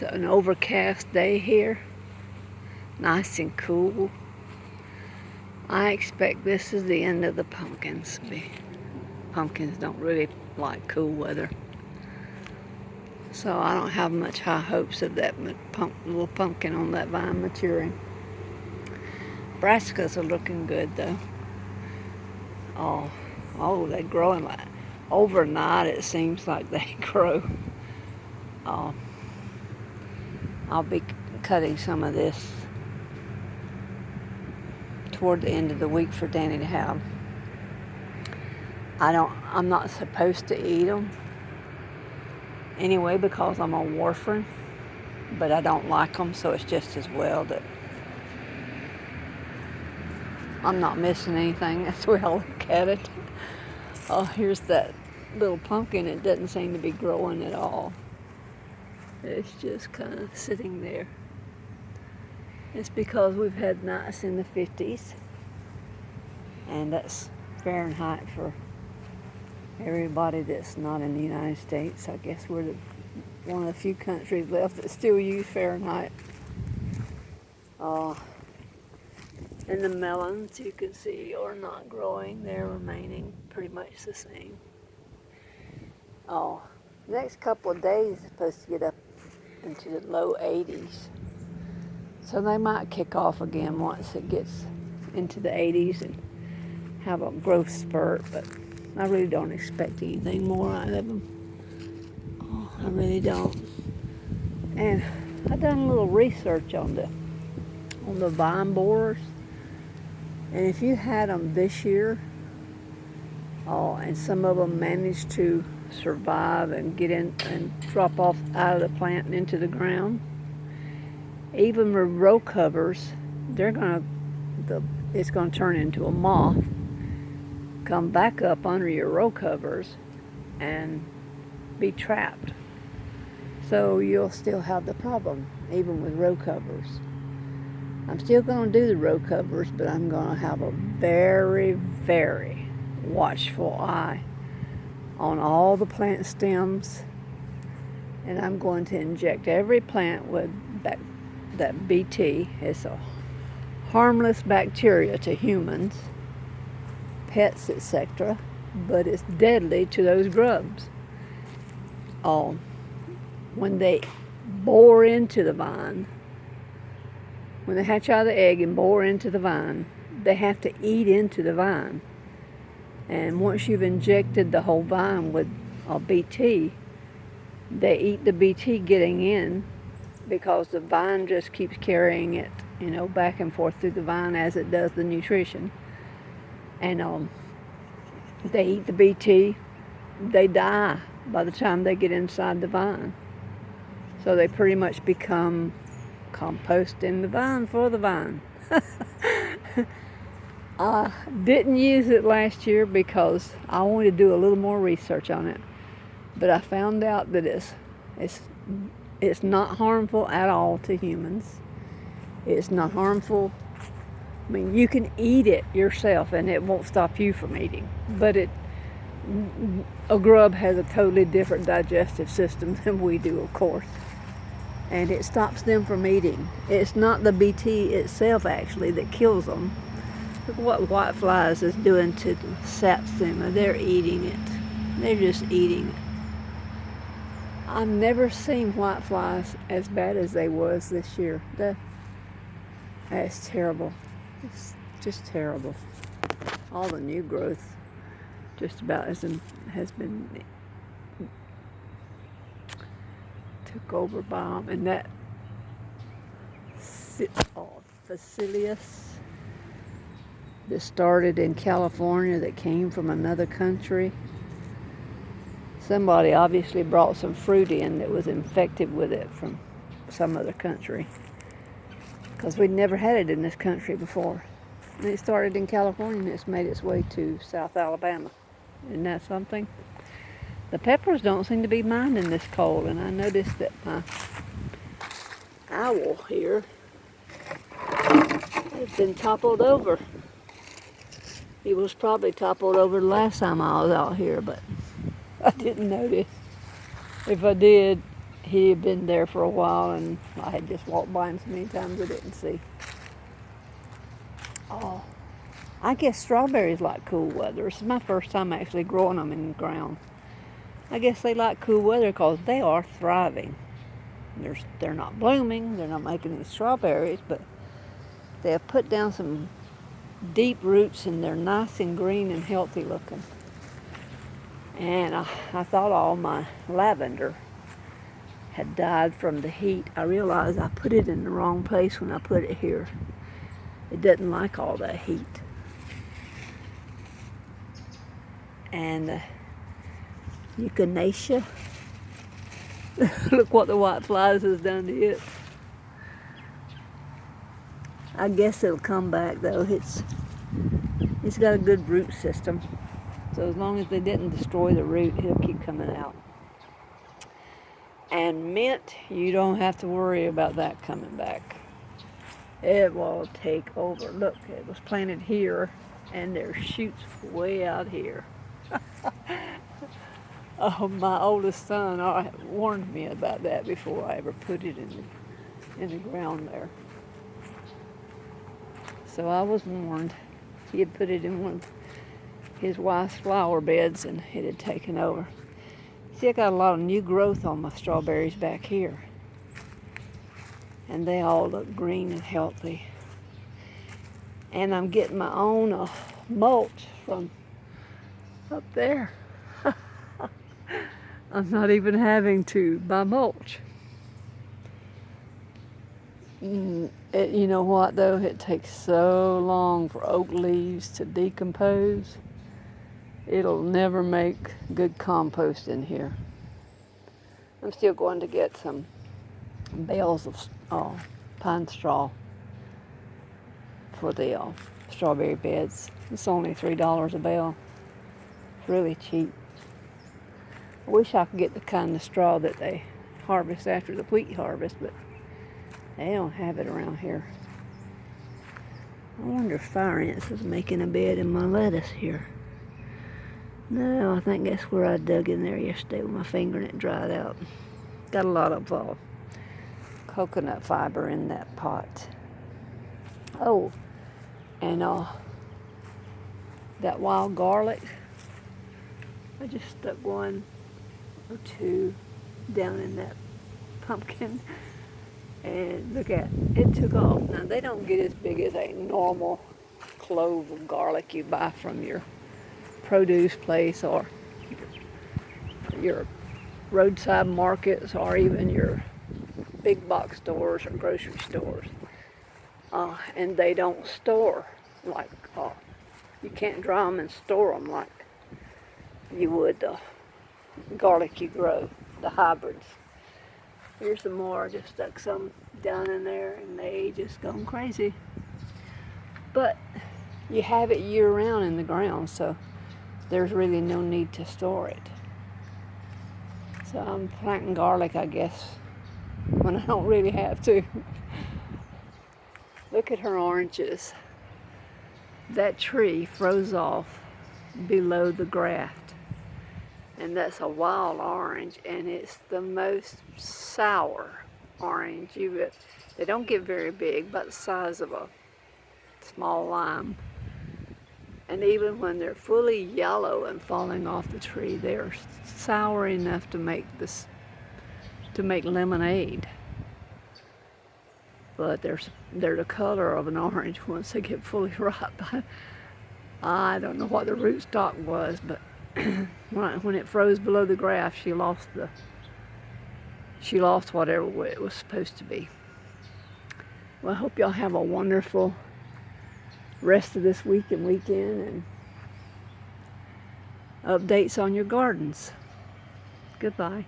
It's an overcast day here, nice and cool. I expect this is the end of the pumpkins. Pumpkins don't really like cool weather, so I don't have much high hopes of that little pumpkin on that vine maturing. Brassicas are looking good though. They're growing like overnight. It seems like they grow. I'll be cutting some of this toward the end of the week for Danny to have. I'm not supposed to eat them anyway because I'm a warfarin, but I don't like them, so it's just as well that I'm not missing anything. That's the way I look at it. Oh, here's that little pumpkin. It doesn't seem to be growing at all. It's just kind of sitting there. It's because we've had nights in the 50s, and that's Fahrenheit for everybody that's not in the United States. I guess we're one of the few countries left that still use Fahrenheit. And the melons, you can see, are not growing. They're remaining pretty much the same. Next couple of days is supposed to get up into the low 80s. So they might kick off again once it gets into the 80s and have a growth spurt, but I really don't expect anything more out of them. I really don't. And I've done a little research on the vine borers. And if you had them this year, and some of them managed to survive and get in and drop off out of the plant and into the ground, even with row covers, it's gonna turn into a moth, come back up under your row covers and be trapped. So you'll still have the problem, even with row covers. I'm still gonna do the row covers, but I'm gonna have a very, very watchful eye on all the plant stems, and I'm going to inject every plant with that BT. It's a harmless bacteria to humans, pets, etc., but it's deadly to those grubs. When they bore into the vine, when they hatch out of the egg and bore into the vine, they have to eat into the vine. And once you've injected the whole vine with a BT, they eat the BT getting in, because the vine just keeps carrying it, back and forth through the vine as it does the nutrition. And they eat the BT, they die by the time they get inside the vine. So they pretty much become compost in the vine for the vine. I didn't use it last year because I wanted to do a little more research on it. But I found out that it's not harmful at all to humans. It's not harmful. I mean, you can eat it yourself and it won't stop you from eating. But a grub has a totally different digestive system than we do, of course. And it stops them from eating. It's not the BT itself, actually, that kills them. Look what whiteflies is doing to the sap stem. They're eating it. They're just eating it. I've never seen whiteflies as bad as they was this year. That's terrible. It's just terrible. All the new growth just about has been took over by them. And that Phacelia that started in California, that came from another country. Somebody obviously brought some fruit in that was infected with it from some other country, because we'd never had it in this country before. And it started in California and it's made its way to South Alabama. Isn't that something? The peppers don't seem to be minding this cold, and I noticed that my owl here has been toppled over. He was probably toppled over the last time I was out here, but I didn't notice. If I did, he had been there for a while, and I had just walked by him so many times I didn't see. Oh, I guess strawberries like cool weather. This is my first time actually growing them in the ground. I guess they like cool weather because they are thriving. They're not blooming, they're not making any strawberries, but they have put down some deep roots and they're nice and green and healthy looking. And I thought all my lavender had died from the heat. I realized I put it in the wrong place when I put it here. It doesn't like all that heat. And Echinacea, look what the white flies has done to it. I guess it'll come back though. It's got a good root system. So as long as they didn't destroy the root, it'll keep coming out. And mint, you don't have to worry about that coming back. It will take over. Look, it was planted here, and there's shoots way out here. Oh, my oldest son warned me about that before I ever put it in the ground there. So I was warned. He had put it in one of his wife's flower beds, and it had taken over. See, I got a lot of new growth on my strawberries back here. And they all look green and healthy. And I'm getting my own mulch from up there. I'm not even having to buy mulch. You know what though? It takes so long for oak leaves to decompose. It'll never make good compost in here. I'm still going to get some bales of pine straw for the strawberry beds. It's only $3 a bale. It's really cheap. I wish I could get the kind of straw that they harvest after the wheat harvest, but they don't have it around here. I wonder if fire ants is making a bed in my lettuce here. No, I think that's where I dug in there yesterday with my finger and it dried out. Got a lot of coconut fiber in that pot. Oh, and that wild garlic, I just stuck one or two down in that pumpkin, and look at it, took off. Now they don't get as big as a normal clove of garlic you buy from your produce place or your roadside markets or even your big box stores or grocery stores. And they don't store like, you can't dry them and store them like you would the garlic you grow, the hybrids. Here's some more. I just stuck some down in there and they just gone crazy. But you have it year round in the ground, so there's really no need to store it. So I'm planting garlic, I guess, when I don't really have to. Look at her oranges. That tree froze off below the graft. And that's a wild orange, and it's the most sour orange. They don't get very big, about the size of a small lime. And even when they're fully yellow and falling off the tree, they're sour enough to make lemonade. But they're the color of an orange once they get fully ripe. I don't know what the rootstock was, but when it froze below the graft, she lost whatever it was supposed to be. Well, I hope y'all have a wonderful rest of this week and weekend, and updates on your gardens. Goodbye.